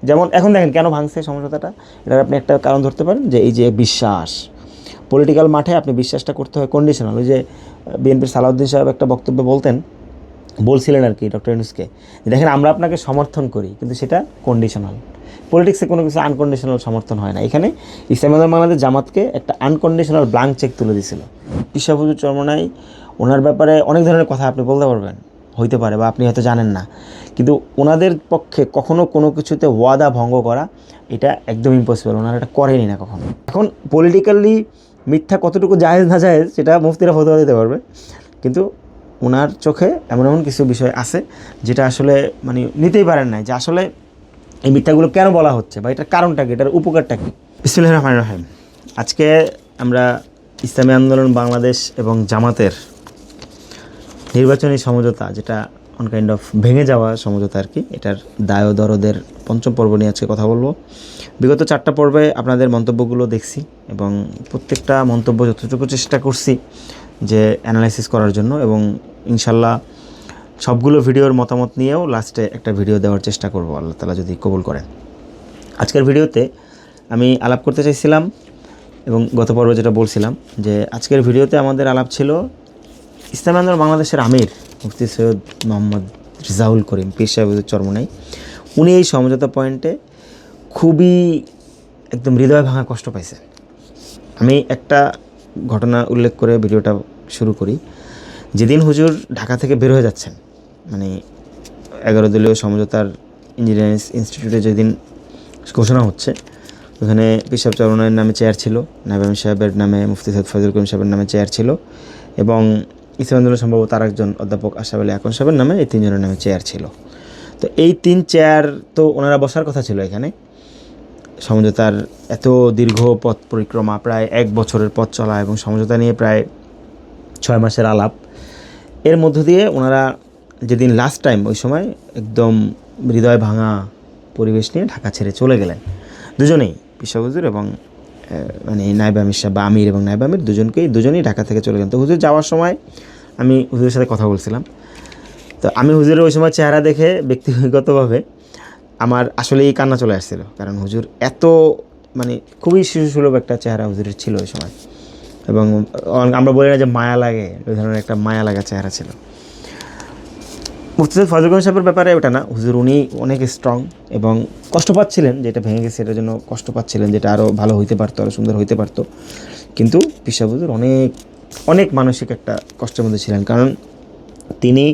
যেমন এখন দেখেন কেন ভাঙছে সমঝোতাটা, এটার আপনি একটা কারণ ধরতে পারেন যে এই যে বিশ্বাস, পলিটিক্যাল মাঠে আপনি বিশ্বাসটা করতে হয় কন্ডিশনাল। ওই যে বিএনপির সালাউদ্দিন সাহেব একটা বক্তব্যে বলছিলেন আর কি ডক্টর ইউনূসকে, দেখেন আমরা আপনাকে সমর্থন করি কিন্তু সেটা কন্ডিশনাল। পলিটিক্সে কোনো কিছু আনকন্ডিশনাল সমর্থন হয় না। এখানে ইসলামী আন্দোলন বাংলাদেশ জামাতকে একটা আনকন্ডিশনাল ব্লাঙ্ক চেক তুলে দিয়েছিল। পিসা হুজুর চরমনাই ওনার ব্যাপারে অনেক ধরনের কথা আপনি বলতে পারবেন, হইতে পারে বা আপনি হয়তো জানেন না, কিন্তু ওনাদের পক্ষে কখনো কোনো কিছুতে ওয়াদা ভঙ্গ করা এটা একদম ইম্পসিবল, ওনারা এটা করেনি না কখনো। এখন পলিটিক্যালি মিথ্যা কতটুকু জায়েজ না জায়েজ সেটা মুফতিরা ফতোয়া দিতে পারবে, কিন্তু ওনার চোখে এমন এমন কিছু বিষয় আছে যেটা আসলে মানে নিতেই পারেন না, যে আসলে এই মিথ্যাগুলো কেন বলা হচ্ছে বা এটার কারণটা কি, এটার উপকারটা কী। বিসমিল্লাহির রহমানির রহিম। আজকে আমরা ইসলামী আন্দোলন বাংলাদেশ এবং জামাতের নির্বাচনী সমঝোতা, যেটা অন কাইন্ড অফ ভেঙে যাওয়া সমঝোতা আর কি, এটার দায় ও দরদের পঞ্চম পর্ব নিয়ে আজকে কথা বলবো। বিগত 4টা পর্বে আপনাদের মন্তব্যগুলো দেখছি এবং প্রত্যেকটা মন্তব্য যতটুকু চেষ্টা করছি যে অ্যানালাইসিস করার জন্য, এবং ইনশাল্লাহ সবগুলো ভিডিওর মতামত নিয়েও লাস্টে একটা ভিডিও দেওয়ার চেষ্টা করব আল্লাহ তাআলা যদি কবুল করেন। আজকের ভিডিওতে আমি আলাপ করতে চাইছিলাম, এবং গত পর্বে যেটা বলছিলাম যে আজকের ভিডিওতে আমাদের আলাপ ছিল ইসলামী আন্দোলন বাংলাদেশের আমির মুফতি সৈয়দ মোহাম্মদ রেজাউল করিম পীর সাহেব চরমনাই। উনি এই সমঝোতা পয়েন্টে খুবই একদম হৃদয় ভাঙা কষ্ট পাইছে। আমি একটা ঘটনা উল্লেখ করে ভিডিওটা শুরু করি। যেদিন হুজুর ঢাকা থেকে বের হয়ে যাচ্ছেন, মানে 11 দলীয় সমঝোতার ইঞ্জিনিয়ারিং ইনস্টিটিউটে যেদিন ঘোষণা হচ্ছে, ওখানে পীর সাহেব চরমনাইয়ের নামে চেয়ার ছিল, নায়েব আমির সাহেবের নামে মুফতি সৈয়দ ফয়জুল করিম সাহেবের নামে চেয়ার ছিল, এবং ইসলামী আন্দোলন সম্ভবত আর একজন অধ্যাপক আশরাফ আলী আকন সাহেবের নামে এই 3 জনের নামে চেয়ার ছিল। তো এই 3 চেয়ার তো ওনারা বসার কথা ছিল এখানে। সমঝোতার এত দীর্ঘ পথ পরিক্রমা, প্রায় 1 বছরের পথ চলা এবং সমঝোতা নিয়ে প্রায় 6 মাসের আলাপ, এর মধ্য দিয়ে ওনারা যেদিন লাস্ট টাইম, ওই সময় একদম হৃদয় ভাঙা পরিবেশ নিয়ে ঢাকা ছেড়ে চলে গেলেন দুজনেই, পীর সাহেব হুজুর এবং মানে নায়েব আমির সাহেব বা আমির এবং নায়েব আমির দুজনেই ঢাকা থেকে চলে গেলেন। তো হুজুর যাওয়ার সময় আমি হুজুরের সাথে কথা বলছিলাম। তো আমি হুজুরের ওই সময় চেহারা দেখে ব্যক্তিগতভাবে আমার আসলেই কান্না চলে আসছিল, কারণ হুজুর এত মানে খুবই শিশুসুলভ একটা চেহারা হুজুরের ছিল ওই সময়, এবং আমরা বলি না যে মায়া লাগে, ওই ধরনের একটা মায়া লাগা চেহারা ছিল। মুফতি সৈয়দ ফয়জুল করিম সাহেবের ব্যাপারে ওটা না, হুজুর উনি অনেক স্ট্রং এবং কষ্ট পাচ্ছিলেন, যেটা ভেঙে গেছে এটার জন্য কষ্ট পাচ্ছিলেন, যেটা আরও ভালো হইতে পারতো, আরও সুন্দর হইতে পারতো। কিন্তু পীর সাহেব হুজুর অনেক অনেক মানসিক একটা কষ্টের মধ্যে ছিলেন, কারণ তিনি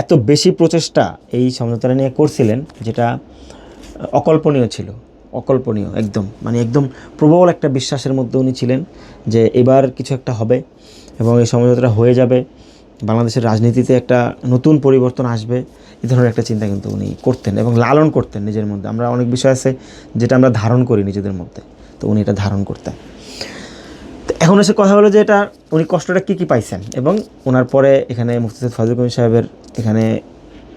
এত বেশি প্রচেষ্টা এই সমঝোতা নিয়ে করছিলেন যেটা অকল্পনীয় ছিল, অকল্পনীয় একদম, মানে একদম প্রবল একটা বিশ্বাসের মধ্যে উনি ছিলেন যে এবার কিছু একটা হবে এবং এই সমঝোতাটা হয়ে যাবে, বাংলাদেশের রাজনীতিতে একটা নতুন পরিবর্তন আসবে, এই ধরনের একটা চিন্তা কিন্তু উনি করতেন এবং লালন করতেন নিজের মধ্যে। আমরা অনেক বিষয় আছে যেটা আমরা ধারণ করি নিজেদের মধ্যে, তো উনি এটা ধারণ করতেন। তো এখন এসে কথা হলো যে এটা উনি কষ্টটা কী কী পাইছেন, এবং ওনার পরে এখানে মুফতি সৈয়দ ফয়জুল করিম সাহেবের এখানে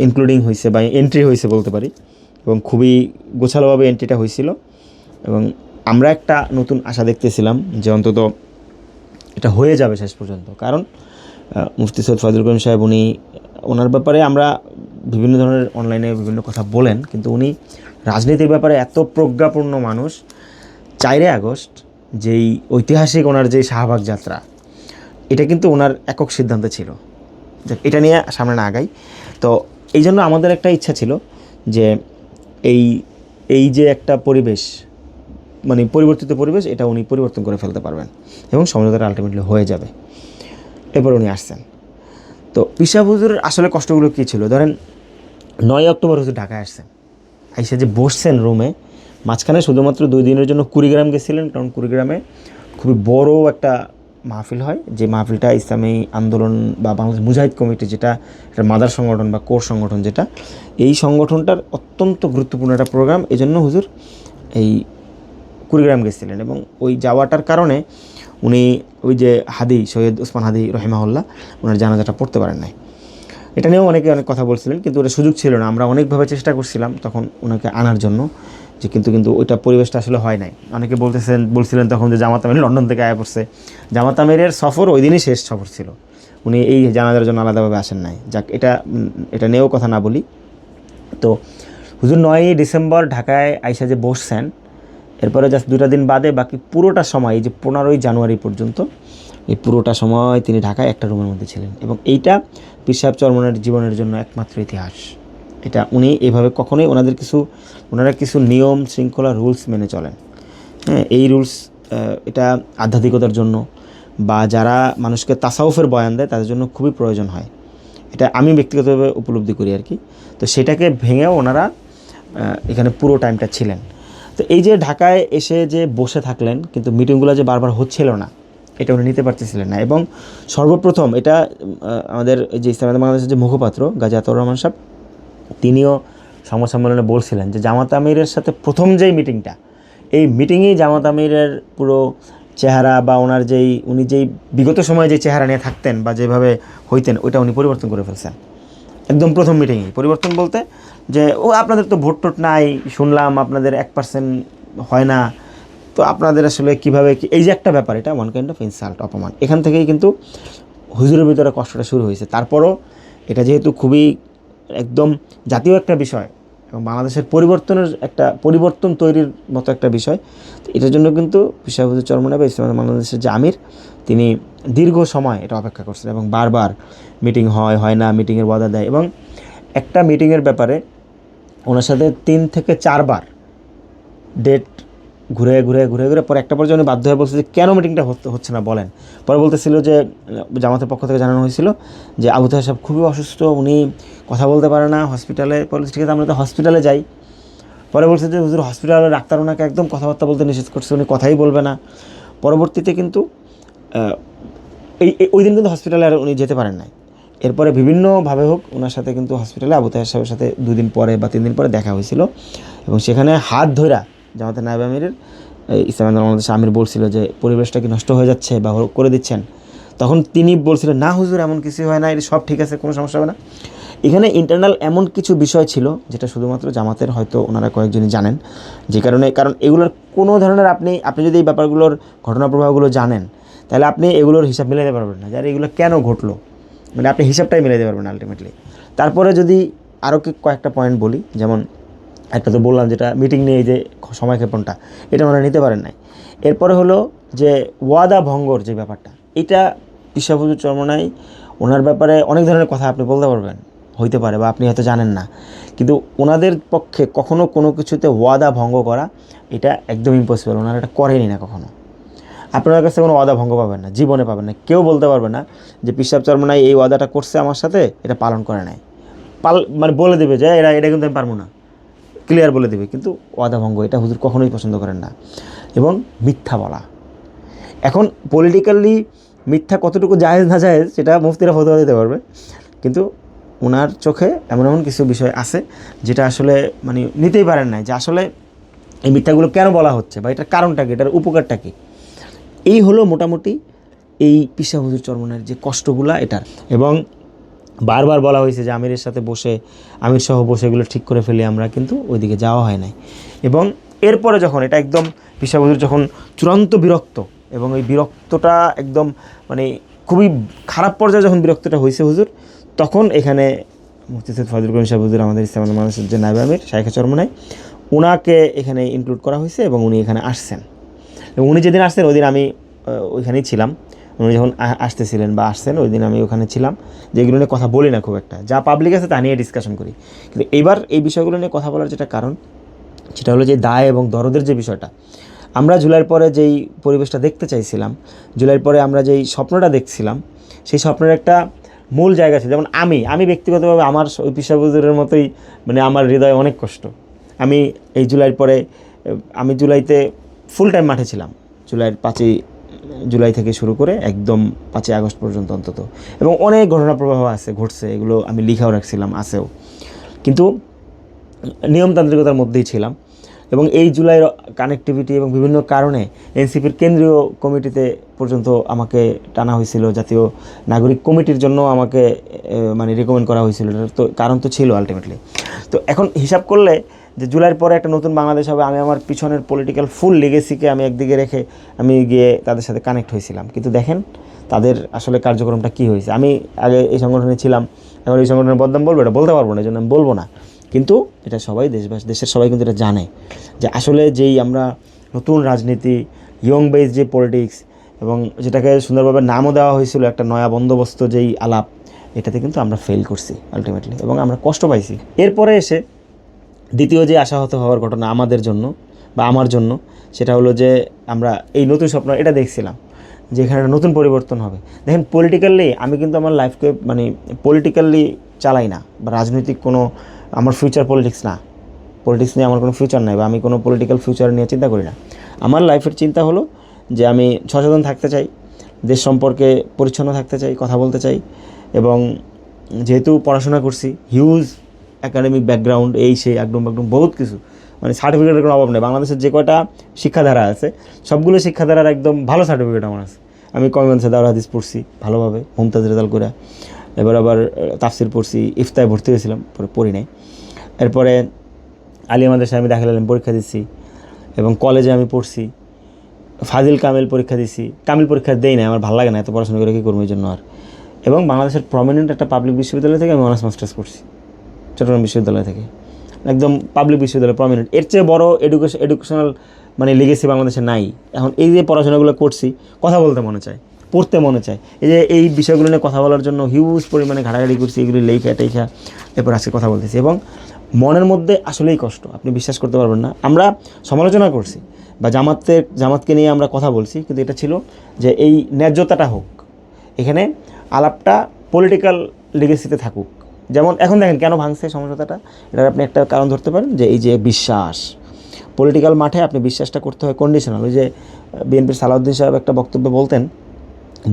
ইনক্লুডিং হয়েছে বা এন্ট্রি হয়েছে বলতে পারি, এবং খুবই গোছালোভাবে এন্ট্রিটা হয়েছিল, এবং আমরা একটা নতুন আশা দেখতেছিলাম যে অন্তত এটা হয়ে যাবে শেষ পর্যন্ত। কারণ মুফতি সৈয়দ ফয়জুল করিম সাহেব ওনার ব্যাপারে আমরা বিভিন্ন ধরনের অনলাইনে বিভিন্ন কথা বলেন, কিন্তু উনি রাজনীতির ব্যাপারে এত প্রজ্ঞাপূর্ণ মানুষ। 4 আগস্ট যেই ঐতিহাসিক ওনার যেই শাহবাগ যাত্রা, এটা কিন্তু ওনার একক সিদ্ধান্ত ছিল, এটা নিয়ে সামনে না আগাই। তো এই জন্য আমাদের একটা ইচ্ছা ছিল যে এই যে একটা পরিবেশ, মানে পরিবর্তিত পরিবেশ, এটা উনি পরিবর্তন করে ফেলতে পারবেন এবং সমঝোতাটা আলটিমেটলি হয়ে যাবে। এরপর উনি আসছেন। তো পীর সাহেব হুজুরের আসলে কষ্টগুলো কী ছিল, ধরেন 9 অক্টোবর হুজুর ঢাকায় আসছেন, আইসা যে বসছেন রুমে, মাঝখানে শুধুমাত্র 2 দিনের জন্য কুড়িগ্রাম গেছিলেন, কারণ কুড়িগ্রামে খুবই বড় একটা মাহফিল হয়, যে মাহফিলটা ইসলামী আন্দোলন বা বাংলাদেশ মুজাহিদ কমিটি, যেটা একটা মাদার সংগঠন বা কোর সংগঠন, যেটা এই সংগঠনটার অত্যন্ত গুরুত্বপূর্ণ একটা প্রোগ্রাম, এই জন্য হুজুর এই কুড়িগ্রাম গেছিলেন। এবং ওই যাওয়াটার কারণে উনি ওই যে হাদি সৈয়দ ওসমান হাদি রহিমাহুল্লাহ ওনার জানাজাটা পড়তে পারেন নাই। এটা নিয়েও অনেকে অনেক কথা বলছিলেন, কিন্তু ওটা সুযোগ ছিল না। আমরা অনেকভাবে চেষ্টা করছিলাম তখন ওনাকে আনার জন্য, যে কিন্তু ওইটা পরিবেশটা আসলে হয় নাই। অনেকে বলছিলেন তখন যে জামাত আমির লন্ডন থেকে আয়া পড়ছে। জামাত আমিরের সফর ওই দিনই শেষ সফর ছিল, উনি এই জানাজার জন্য আলাদাভাবে আসেন নাই। যাক, এটা নিয়েও কথা না বলি। তো হুজুর 9ই ডিসেম্বর ঢাকায় আইসা যে বসছেন, এরপরে জাস্ট 2টা দিন বাদে বাকি পুরোটা সময়, এই যে 15ই জানুয়ারি পর্যন্ত এই পুরোটা সময় তিনি ঢাকায় একটা রুমের মধ্যে ছিলেন। এবং এইটা পীর সাহেব চরমনের জীবনের জন্য একমাত্র ইতিহাস। এটা উনি এভাবে কখনোই ওনারা কিছু নিয়ম শৃঙ্খলা রুলস মেনে চলেন। হ্যাঁ, এই রুলস এটা আধ্যাত্মিকতার জন্য বা যারা মানুষকে তাসাউফের বয়ান দেয় তাদের জন্য খুবই প্রয়োজন হয়। এটা আমি ব্যক্তিগতভাবে উপলব্ধি করি আর কি। তো সেটাকে ভেঙেও ওনারা এখানে পুরো টাইমটা ছিলেন। তো এই যে ঢাকায় এসে যে বসে থাকলেন, কিন্তু মিটিংগুলো যে বারবার হচ্ছিল না, এটা উনি নিতে পারতেছিলেন না। এবং সর্বপ্রথম এটা আমাদের যে ইসলামাবাদ বাংলাদেশের যে মুখপাত্র গাজী আতাউর রহমান সাহেব, তিনিও সংবাদ সম্মেলনে বলছিলেন যে জামাত আমিরের সাথে প্রথম যেই মিটিংটা, এই মিটিংয়েই জামাত আমিরের পুরো চেহারা বা উনি যেই বিগত সময়ে যে চেহারা নিয়ে থাকতেন বা যেভাবে হইতেন, ওইটা উনি পরিবর্তন করে ফেলছেন একদম প্রথম মিটিংয়েই। পরিবর্তন বলতে যে আপনাদের তো ভোট টোট নাই, শুনলাম আপনাদের 1% হয় না, তো আপনাদের আসলে কীভাবে এই যে একটা ব্যাপার, এটা ওয়ান কাইন্ড অফ ইনসাল্ট, অপমান। এখান থেকেই কিন্তু হুজুরের ভিতরে কষ্টটা শুরু হয়েছে। তারপরও এটা যেহেতু খুবই একদম জাতীয় একটা বিষয় এবং বাংলাদেশের পরিবর্তন তৈরির মতো একটা বিষয়, তো এটার জন্য কিন্তু পীর সাহেব হুজুর চরমনাই বা ইসলামাবাদ বাংলাদেশের যে আমির, তিনি দীর্ঘ সময় এটা অপেক্ষা করছেন এবং বারবার মিটিং হয় না, মিটিংয়ের ওয়াদা দেয়। এবং একটা মিটিংয়ের ব্যাপারে ওনার সাথে 3 থেকে 4 বার ডেট ঘুরে পরে একটা পর্যায়ে উনি বাধ্য হয়ে বলছে যে কেন মিটিংটা হচ্ছে না বলেন। পরে বলতেছিল যে জামাতের পক্ষ থেকে জানানো হয়েছিল যে আবু তাহের সাহেব খুবই অসুস্থ, উনি কথা বলতে পারে না, হসপিটালে। বলে ঠিক আছে, আমরা তো হসপিটালে যাই। পরে বলছে যে হুজুর হসপিটালে ডাক্তার ওনাকে একদম কথাবার্তা বলতে নিষেধ করছে, উনি কথাই বলবে না। পরবর্তীতে কিন্তু ওই দিন কিন্তু হসপিটালে আর উনি যেতে পারেন নাই। এরপরে বিভিন্নভাবে হোক ওনার সাথে কিন্তু হসপিটালে আবু তাহের সাহেবের সাথে 2 দিন পরে বা 3 দিন পরে দেখা হয়েছিল। এবং সেখানে হাত ধরা জামাতের নায়েব আমিরের ইসলামাবাদ বাংলাদেশের আমির বলছিল যে পরিবেশটা কি নষ্ট হয়ে যাচ্ছে বা করে দিচ্ছেন। তখন তিনি বলছিলেন না হুজুর, এমন কিছু হয় না, এটা সব ঠিক আছে, কোনো সমস্যা হবে না। এখানে ইন্টারনাল এমন কিছু বিষয় ছিল যেটা শুধুমাত্র জামাতের হয়তো ওনারা কয়েকজনই জানেন, যে কারণ এগুলোর কোনো ধরনের আপনি যদি এই ব্যাপারগুলোর ঘটনা প্রবাহগুলো জানেন, তাহলে আপনি এগুলোর হিসাব মিলাতে পারবেন না, যার এগুলো কেন ঘটলো, মানে আপনি হিসাবটাই মিলাতে পারবেন আলটিমেটলি। তারপরে যদি আরও কয়েকটা পয়েন্ট বলি, যেমন একটা তো বললাম যেটা মিটিং নিয়ে যে সময়ক্ষেপণটা, এটা ওনারা নিতে পারেন নাই। এরপরে হলো যে ওয়াদা ভঙ্গর যে ব্যাপারটা, এটা পীর সাহেব হুজুর চরমনাই ওনার ব্যাপারে অনেক ধরনের কথা আপনি বলতে পারবেন, হইতে পারে বা আপনি হয়তো জানেন না, কিন্তু ওনাদের পক্ষে কখনো কোনো কিছুতে ওয়াদা ভঙ্গ করা এটা একদম ইম্পসিবল। ওনারা এটা করেনি না কখনো। আপনার কাছে কোনো ওয়াদা ভঙ্গ পাবেন না, জীবনে পাবেন না। কেউ বলতে পারবে না যে পীর সাহেব চরমনাই এই ওয়াদাটা করছে আমার সাথে, এটা পালন করে নাই। মানে বলে দেবে যে এটা কিন্তু আমি পারবো না, ক্লিয়ার বলে দেবে, কিন্তু ওয়াদা ভঙ্গ এটা হুজুর কখনোই পছন্দ করেন না। এবং মিথ্যা বলা, এখন পলিটিক্যালি মিথ্যা কতটুকু জায়েজ না জায়েজ সেটা মুফতিরা ফতোয়া দিতে পারবে, কিন্তু ওনার চোখে এমন কিছু বিষয় আছে যেটা আসলে মানে নিতেই পারেন না, যে আসলে এই মিথ্যাগুলো কেন বলা হচ্ছে বা এটার কারণটা কি, এটার উপকারটা কী। এই হলো মোটামুটি এই পীর সাহেব হুজুর চরমনাইয়ের যে কষ্টগুলা এটার। এবং বারবার বলা হয়েছে যে আমিরের সাথে বসে, আমির সহ বসে এগুলো ঠিক করে ফেলি আমরা, কিন্তু ওইদিকে যাওয়া হয় নাই। এবং এরপরে যখন এটা একদম পীর সাহেব হুজুর যখন চূড়ান্ত বিরক্ত, এবং এই বিরক্তটা একদম মানে খুবই খারাপ পর্যায়ে যখন বিরক্তটা হয়েছে হুজুর, তখন এখানে মুফতি সৈয়দ ফজলুল করিম সাহেব হুজুর, আমাদের ইসলামাবাদ বাংলাদেশের যে নায়েব আমির শাইখে চরমনাই, ওনাকে এখানে ইনক্লুড করা হয়েছে এবং উনি এখানে আসছেন। এবং উনি যেদিন আসছেন ওই দিন আমি ওইখানেই ছিলাম। উনি যখন আসতেছিলেন বা আসছেন ওই দিন আমি ওখানে ছিলাম। যেগুলো নিয়ে কথা বলি না খুব একটা, যা পাবলিক আছে তা নিয়ে ডিসকাশন করি, কিন্তু এবার এই বিষয়গুলো নিয়ে কথা বলার যেটা কারণ, সেটা হলো যে দায় এবং দরদের যে বিষয়টা। আমরা জুলাইয়ের পরে যেই পরিবেশটা দেখতে চাইছিলাম, জুলাইয়ের পরে আমরা যেই স্বপ্নটা দেখছিলাম, সেই স্বপ্নের একটা মূল জায়গা ছিল। যেমন আমি ব্যক্তিগতভাবে আমার ওই পীর সাহেব হুজুরের মতোই, মানে আমার হৃদয়ে অনেক কষ্ট। আমি এই জুলাইয়ের পরে, আমি জুলাইতে ফুল টাইম মাঠে ছিলাম, জুলাইয়ের 5ই জুলাই থেকে শুরু করে একদম 5ই আগস্ট পর্যন্ত অন্তত। এবং অনেক ঘটনা প্রবাহ ঘটছে, এগুলো আমি লিখাও রাখছিলাম, আছেও, কিন্তু নিয়মতান্ত্রিকতার মধ্যেই ছিলাম। এবং এই জুলাইয়ের কানেক্টিভিটি এবং বিভিন্ন কারণে এনসিপির কেন্দ্রীয় কমিটিতে পর্যন্ত আমাকে টানা হয়েছিল, জাতীয় নাগরিক কমিটির জন্য আমাকে মানে রেকমেন্ড করা হয়েছিল। এটার তো কারণ তো ছিল আলটিমেটলি। তো এখন হিসাব করলে যে জুলাইয়ের পরে একটা নতুন বাংলাদেশ হবে, আমি আমার পিছনের পলিটিক্যাল ফুল লিগেসিকে আমি একদিকে রেখে আমি গিয়ে তাদের সাথে কানেক্ট হয়েছিলাম। কিন্তু দেখেন তাদের আসলে কার্যক্রমটা কী হয়েছে। আমি আগে এই সংগঠনে ছিলাম, এখন এই সংগঠনের বদনাম বলবো, এটা বলতে পারবো না, এই জন্য আমি বলবো না। কিন্তু এটা সবাই দেশের সবাই কিন্তু এটা জানে যে আসলে যেই আমরা নতুন রাজনীতি, ইয়ং বেজ যে পলিটিক্স, এবং যেটাকে সুন্দরভাবে নামও দেওয়া হয়েছিল একটা নয়া বন্দোবস্ত যেই আলাপ, এটাতে কিন্তু আমরা ফেল করছি আলটিমেটলি, এবং আমরা কষ্ট পাইছি। এরপরে এসে দ্বিতীয় যে আশাহত হওয়ার ঘটনা আমাদের জন্য বা আমার জন্য, সেটা হলো যে আমরা এই নতুন স্বপ্ন এটা দেখছিলাম যে এখানে একটা নতুন পরিবর্তন হবে। দেখেন, পলিটিক্যালি আমি কিন্তু আমার লাইফকে পলিটিক্যালি চালাই না, বা রাজনৈতিক কোনো আমার ফিউচার পলিটিক্স না, পলিটিক্স নিয়ে আমার কোনো ফিউচার নাই, বা আমি কোনো পলিটিক্যাল ফিউচার নিয়ে চিন্তা করি না। আমার লাইফের চিন্তা হলো যে আমি সচেতন থাকতে চাই, দেশ সম্পর্কে পরিচ্ছন্ন থাকতে চাই, কথা বলতে চাই, এবং যেহেতু পড়াশোনা করছি, হিউজ একাডেমিক ব্যাকগ্রাউন্ড, এই সেই একদম বহুত কিছু, সার্টিফিকেটের কোনো অভাব নেই। বাংলাদেশের যে কয়টা শিক্ষাধারা আছে সবগুলো শিক্ষাধারার একদম ভালো সার্টিফিকেট আমার আছে। আমি কমনসে দাওরাত হাদিস পড়ছি ভালোভাবে, মুমতাজ রেজাল্ট করে, এবার আবার তাফসির পড়ছি, ইফতায় ভর্তি হয়েছিলাম, পরে পড়ি নাই। এরপরে আলিয়া মাদ্রাসায় আমি দাখিল আলিম পরীক্ষা দিচ্ছি, এবং কলেজে আমি পড়ছি, ফাজিল কামিল পরীক্ষা দিচ্ছি। কামিল পরীক্ষা দেই না, আমার ভালো লাগে না, এত পড়াশোনা করে কী করবো এই জন্য আর। এবং বাংলাদেশের প্রমিনেন্ট একটা পাবলিক বিশ্ববিদ্যালয় থেকে আমি অনার্স মাস্টার্স করছি, চট্টগ্রাম বিশ্ববিদ্যালয় থেকে, একদম পাবলিক বিশ্ববিদ্যালয় প্রমিনেন্ট। এর চেয়ে বড় এডুকেশনাল লিগেসি বাংলাদেশে নাই। এখন এই যে পড়াশোনাগুলো করছি, কথা বলতে মনে চায়, পড়তে মনে চায়, এই যে এই বিষয়গুলো নিয়ে কথা বলার জন্য হিউজ পরিমাণে ঘাটাঘাটি করছি, এগুলি টেখা এরপর আজকে কথা বলতেছি, এবং মনের মধ্যে আসলেই কষ্ট, আপনি বিশ্বাস করতে পারবেন না। আমরা সমালোচনা করছি বা জামাতকে নিয়ে আমরা কথা বলছি, কিন্তু এটা ছিল যে এই ন্যায্যতাটা হোক, এখানে আলাপটা পলিটিক্যাল লিগেসিতে থাকুক। যেমন এখন দেখেন কেন ভাঙছে সমঝোতাটা, এটার আপনি একটা কারণ ধরতে পারেন যে এই যে বিশ্বাস, পলিটিক্যাল মাঠে আপনি বিশ্বাসটা করতে হয় কন্ডিশনাল। ওই যে বিএনপির সালাউদ্দিন সাহেব একটা বক্তব্যে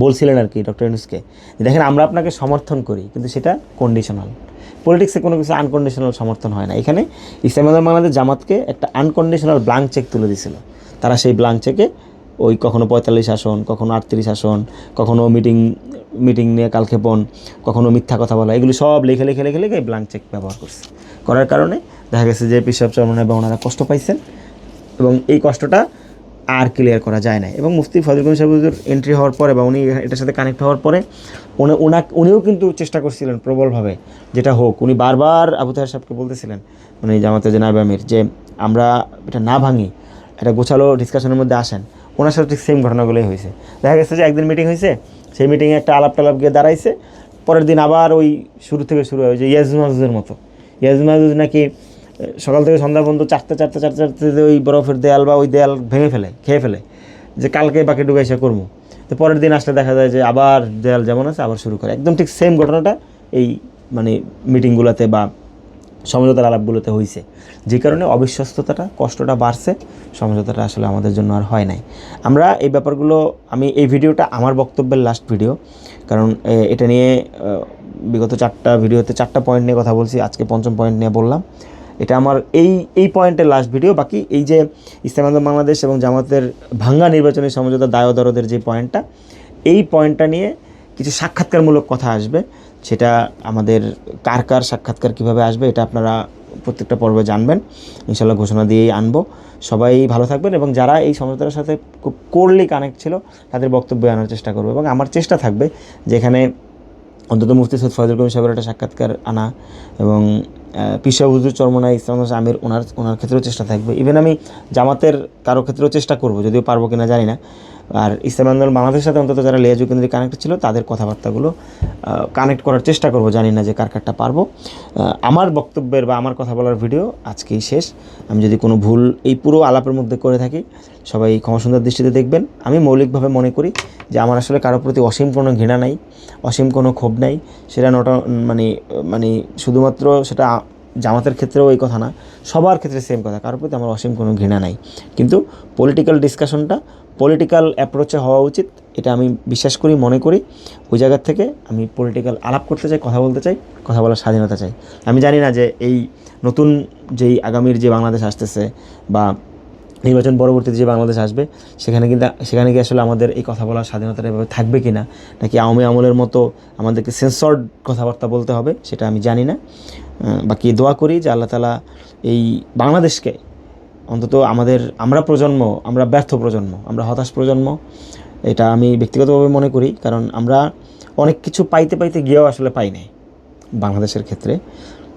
বলছিলেন আর কি ডক্টর ইউনূসকে, দেখেন আমরা আপনাকে সমর্থন করি, কিন্তু সেটা কন্ডিশনাল। পলিটিক্সে কোনো কিছু আনকন্ডিশনাল সমর্থন হয় না। এখানে ইসলামী আন্দোলন বাংলাদেশ জামাতকে একটা আনকন্ডিশনাল ব্ল্যাঙ্ক চেক তুলে দিয়েছিল। তারা সেই ব্ল্যাঙ্ক চেকে ওই কখনো 45 আসন, কখনো 38 আসন, কখনো মিটিং নিয়ে কালক্ষেপণ, কখনো মিথ্যা কথা বলা, এগুলি সব লেখে ব্ল্যাঙ্ক চেক ব্যবহার করার কারণে দেখা গেছে যে পিসাব চরমনে বা ওনারা কষ্ট পাইছেন, এবং এই কষ্টটা আর ক্লিয়ার করা যায় না। এবং মুফতি ফজলুল করিম সাহেবের এন্ট্রি হওয়ার পরে বা উনি এটার সাথে কানেক্ট হওয়ার পরে উনিও কিন্তু চেষ্টা করছিলেন প্রবলভাবে যেটা হোক। উনি বারবার আবু তাহের সাহেবকে বলতেছিলেন, জামাতে যে নায়েবে আমির, যে আমরা এটা না ভাঙি, একটা গোছালো ডিসকাশনের মধ্যে আসেন। ওনার সাথে ঠিক সেম ঘটনাগুলোই হয়েছে। দেখা গেছে যে একদিন মিটিং হয়েছে, সেই মিটিংয়ে একটা আলাপ গিয়ে দাঁড়াইছে, পরের দিন আবার ওই শুরু থেকে শুরু হয় যে ইয়াজুজ মতো। ইয়াজুজ নাকি সকাল থেকে সন্ধ্যা পর্যন্ত চারটে ওই বরফের দেয়াল বা ওই দেয়াল খেয়ে ফেলে, যে কালকে বাকি ডুবাইসা করবো। তো পরের দিন আসলে দেখা যায় যে আবার দেয়াল যেমন আছে আবার শুরু করে। একদম ঠিক সেম ঘটনাটা এই মিটিংগুলোতে বা সমঝোতার আলাপগুলোতে হয়েছে, যে কারণে অবিশ্বস্ততাটা, কষ্টটা বাড়ছে, সমঝোতাটা আসলে আমাদের জন্য আর হয় নাই। আমরা এই ব্যাপারগুলো, আমি এই ভিডিওটা আমার বক্তব্যের লাস্ট ভিডিও, কারণ এটা নিয়ে বিগত 4টা ভিডিওতে 4টা পয়েন্ট নিয়ে কথা বলছি, আজকে 5ম পয়েন্ট নিয়ে বললাম। এটা আমার এই পয়েন্টের লাস্ট ভিডিও। বাকি এই যে ইসলামী আন্দোলন বাংলাদেশ এবং জামাতের ভাঙ্গা নির্বাচনী সমঝোতা দায় দরদের যে পয়েন্টটা, এই পয়েন্টটা নিয়ে কিছু সাক্ষাৎকারমূলক কথা আসবে। সেটা আমাদের কার সাক্ষাৎকার কীভাবে আসবে এটা আপনারা প্রত্যেকটা পর্বে জানবেন, ইনশাল্লাহ ঘোষণা দিয়েই আনবো। সবাই ভালো থাকবেন, এবং যারা এই সমঝোতার সাথে খুব কোরলি কানেক্ট ছিল তাদের বক্তব্য আনার চেষ্টা করবো, এবং আমার চেষ্টা থাকবে যেখানে অন্তত মুফতি সৈয়দ ফজলুল করিম সাহেবের একটা সাক্ষাৎকার আনা, এবং পিসা হুজুর চরমনাই ইসলাম আমির ওনার ক্ষেত্রেও চেষ্টা থাকবে। ইভেন আমি জামাতের কারো ক্ষেত্রেও চেষ্টা করব, যদিও পারবো কিনা জানি না। আর ইসলামী আন্দোলন বাংলাদেশের সাথে অন্তত যারা লিয়াজু কেন্দ্রিক কানেক্টেড ছিল তাদের কথাবার্তাগুলো কানেক্ট করার চেষ্টা করব। জানি না যে কারটা পারবো। আমার বক্তব্যের বা আমার কথা বলার ভিডিও আজকেই শেষ। আমি যদি কোনো ভুল এই পুরো আলাপের মধ্যে করে থাকি, সবাই ক্ষমা সুন্দর দৃষ্টিতে দেখবেন। আমি মৌলিকভাবে মনে করি যে আমার আসলে কারোর প্রতি অসীম কোনো ঘৃণা নাই, অসীম কোনো ক্ষোভ নাই। সেটা শুধুমাত্র সেটা জামাতের ক্ষেত্রেও এই কথা না, সবার ক্ষেত্রে সেম কথা, কারোর প্রতি আমার অসীম কোনো ঘৃণা নাই। কিন্তু পলিটিক্যাল ডিসকাশনটা পলিটিক্যাল অ্যাপ্রোচে হওয়া উচিত, এটা আমি বিশ্বাস করি, মনে করি। ওই জায়গার থেকে আমি পলিটিক্যাল আলাপ করতে চাই, কথা বলতে চাই, কথা বলার স্বাধীনতা চাই। আমি জানি না যে এই নতুন যেই আগামীর যে বাংলাদেশ আসতেছে বা নির্বাচন পরবর্তীতে যে বাংলাদেশ আসবে, সেখানে কি আসলে আমাদের এই কথা বলার স্বাধীনতাটা এভাবে থাকবে কি না, নাকি আওয়ামী আমলের মতো আমাদেরকে সেন্সর্ড কথাবার্তা বলতে হবে, সেটা আমি জানি না। বাকি দোয়া করি যে আল্লাহ তাআলা এই বাংলাদেশকে অন্তত আমরা ব্যর্থ প্রজন্ম, আমরা হতাশ প্রজন্ম, এটা আমি ব্যক্তিগতভাবে মনে করি। কারণ আমরা অনেক কিছু পাইতে গিয়েও আসলে পাই নাই বাংলাদেশের ক্ষেত্রে,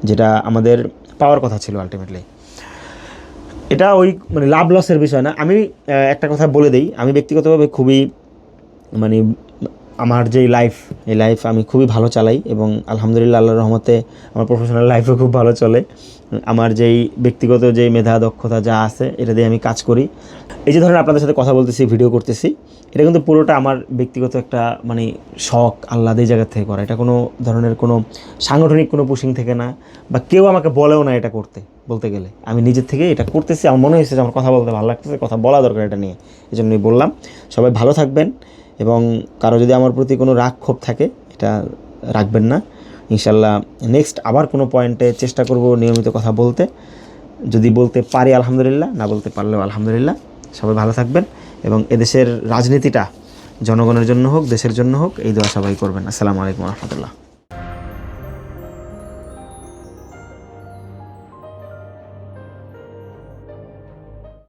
যেটা আমাদের পাওয়ার কথা ছিল আলটিমেটলি। এটা ওই মানে লাভ লসের বিষয় না। আমি একটা কথা বলে দিই, আমি ব্যক্তিগতভাবে খুবই মানে আমার যেই লাইফ, এই লাইফ আমি খুবই ভালো চালাই এবং আলহামদুলিল্লাহ আল্লাহর রহমতে আমার প্রফেশনাল লাইফও খুব ভালো চলে। আমার যেই ব্যক্তিগত যেই মেধা দক্ষতা যা আছে এটা দিয়ে আমি কাজ করি। এই যে ধরেন আপনাদের সাথে কথা বলতেছি, ভিডিও করতেছি, এটা কিন্তু পুরোটা আমার ব্যক্তিগত একটা মানে শখ আহ্লাদ এই জায়গা থেকে করা। এটা কোনো ধরনের কোনো সাংগঠনিক কোনো পুশিং থেকে না, বা কেউ আমাকে বলেও না এটা করতে। বলতে গেলে আমি নিজের থেকে এটা করতেছি, আমার মনে হয়েছে যে আমার কথা বলতে ভালো লাগতেছে, কথা বলা দরকার এটা নিয়ে, এই জন্যই বললাম। সবাই ভালো থাকবেন এবং কারো যদি আমার প্রতি কোনো রাগ ক্ষোভ থাকে এটা রাখবেন না। ইনশাল্লাহ নেক্সট আবার কোনো পয়েন্টে চেষ্টা করব নিয়মিত কথা বলতে, যদি বলতে পারি আলহামদুলিল্লাহ, না বলতে পারলেও আলহামদুলিল্লাহ। সবাই ভালো থাকবেন এবং এদেশের রাজনীতিটা জনগণের জন্য হোক, দেশের জন্য হোক, এই দোয়া সবাই করবেন। আসসালামু আলাইকুম রহমতুল্লাহ।